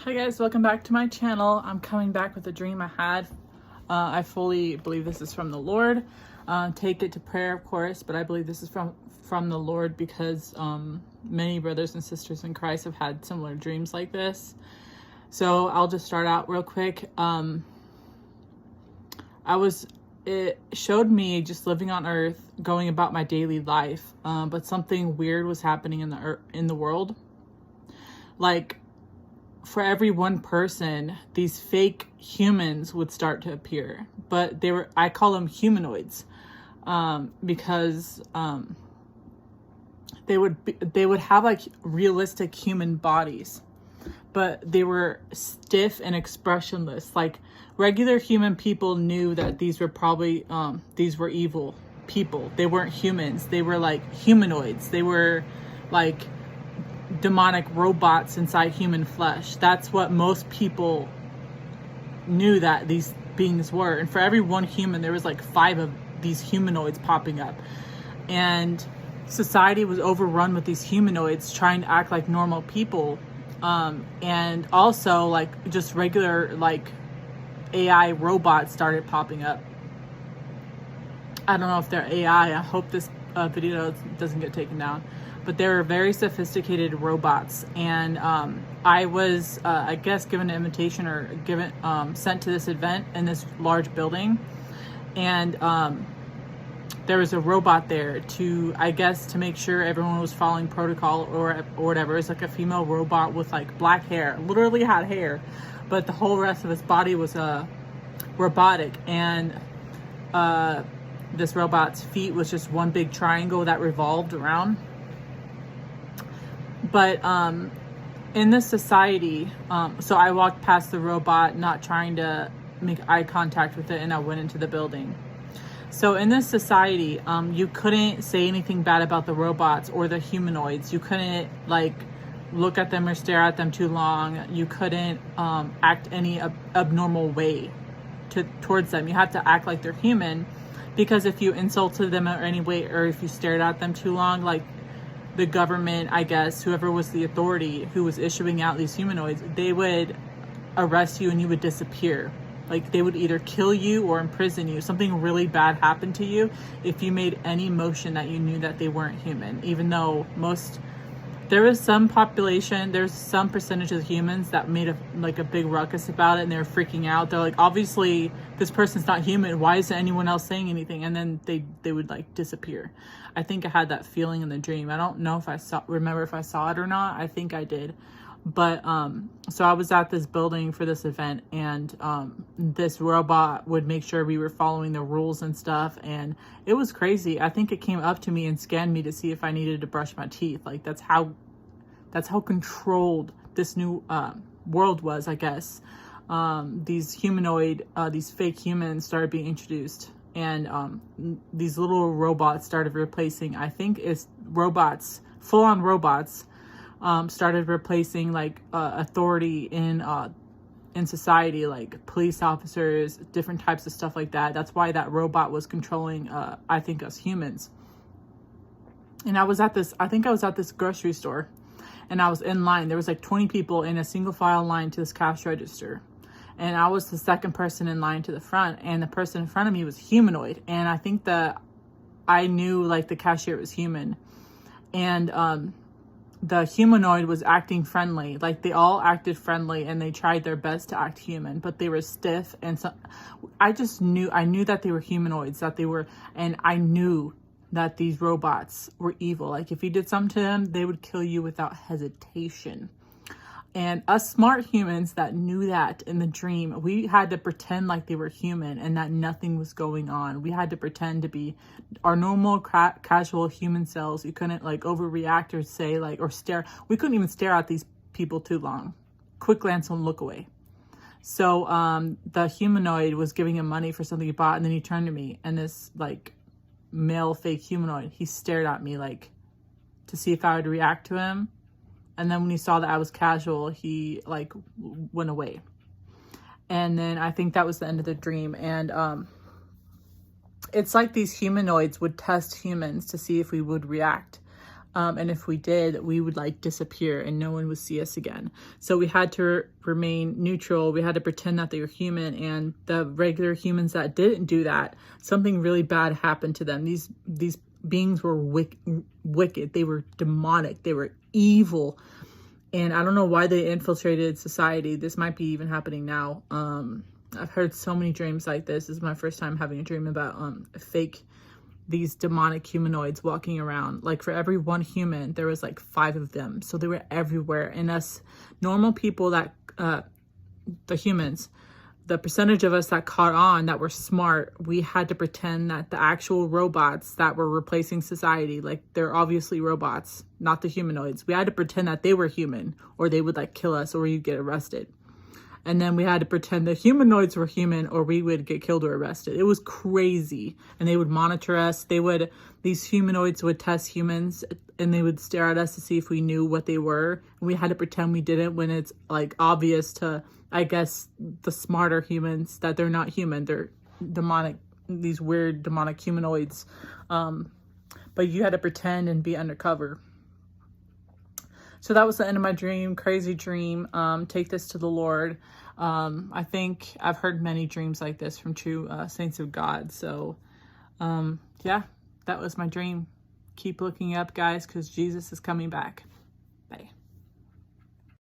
Hi guys, welcome back to my channel. I'm coming back with a dream I had. I fully believe this is from the Lord. Take it to prayer, of course, but I believe this is from the Lord because many brothers and sisters in Christ have had similar dreams like this. So I'll just start out real quick. It showed me just living on earth, going about my daily life, but something weird was happening in the world. Like, for every one person, these fake humans would start to appear, but I call them humanoids, because they would have like realistic human bodies, but they were stiff and expressionless. Like, regular human people knew that these were probably these were evil people. They weren't humans. They were like humanoids. They were like demonic robots inside human flesh. That's what most people knew that these beings were. And for every one human, there was like 5 of these humanoids popping up. And society was overrun with these humanoids trying to act like normal people. And also like just regular like AI robots started popping up. I don't know if they're AI. I hope this video doesn't get taken down. But they were very sophisticated robots, and I was, I guess, given an invitation or sent to this event in this large building, and there was a robot there to make sure everyone was following protocol or whatever. It's like a female robot with like black hair, literally had hair, but the whole rest of its body was robotic, and this robot's feet was just one big triangle that revolved around. But in this society, so I walked past the robot, not trying to make eye contact with it, and I went into the building. So in this society, you couldn't say anything bad about the robots or the humanoids. You couldn't like look at them or stare at them too long. You couldn't act any abnormal way towards them. You had to act like they're human, because if you insulted them in any way or if you stared at them too long, like the government, I guess, whoever was the authority who was issuing out these humanoids, they would arrest you and you would disappear. Like, they would either kill you or imprison you. Something really bad happened to you if you made any motion that you knew that they weren't human. Even though there was some population, there's some percentage of humans that made a big ruckus about it, and they were freaking out. They're like, obviously this person's not human. Why isn't anyone else saying anything? And then they would like disappear. I think I had that feeling in the dream. I don't know if I remember if I saw it or not. I think I did. But so I was at this building for this event, and this robot would make sure we were following the rules and stuff, and it was crazy. I think it came up to me and scanned me to see if I needed to brush my teeth. Like, that's how controlled this new world was, I guess. These fake humans started being introduced, and these little robots started replacing, I think it's robots, full-on robots, started replacing like authority in society, like police officers, different types of stuff like that. That's why that robot was controlling, I think, us humans. And I think I was at this grocery store, and I was in line. There was like 20 people in a single file line to this cash register. And I was the second person in line to the front, and the person in front of me was humanoid. And I think that I knew like the cashier was human. And the humanoid was acting friendly. Like, they all acted friendly and they tried their best to act human, but they were stiff. And so I knew that they were humanoids, and I knew that these robots were evil. Like, if you did something to them, they would kill you without hesitation. And us smart humans that knew that in the dream, we had to pretend like they were human and that nothing was going on. We had to pretend to be our normal casual human selves. You couldn't like overreact or say like, or stare. We couldn't even stare at these people too long. Quick glance and look away. So the humanoid was giving him money for something he bought, and then he turned to me, and this like male fake humanoid, he stared at me like to see if I would react to him. And then when he saw that I was casual, he like went away. And then I think that was the end of the dream. And it's like these humanoids would test humans to see if we would react. And if we did, we would like disappear and no one would see us again. So we had to remain neutral. We had to pretend that they were human, and the regular humans that didn't do that, something really bad happened to them. These beings were wicked. They were demonic. They were evil. And I don't know why they infiltrated society. This might be even happening now. I've heard so many dreams like this. This is my first time having a dream about these demonic humanoids walking around. Like for every one human, there was like 5 of them. So they were everywhere. And us normal people that, the humans, the percentage of us that caught on, that were smart, we had to pretend that the actual robots that were replacing society, like they're obviously robots, not the humanoids. We had to pretend that they were human, or they would like kill us, or you'd get arrested. And then we had to pretend the humanoids were human, or we would get killed or arrested. It was crazy. And they would monitor us. These humanoids would test humans, and they would stare at us to see if we knew what they were. And we had to pretend we didn't, when it's like obvious to, I guess, the smarter humans that they're not human. They're demonic, these weird demonic humanoids. But you had to pretend and be undercover. So that was the end of my dream. Crazy dream. Take this to the Lord. I think I've heard many dreams like this from true saints of God. So yeah, that was my dream. Keep looking up, guys, because Jesus is coming back. Bye.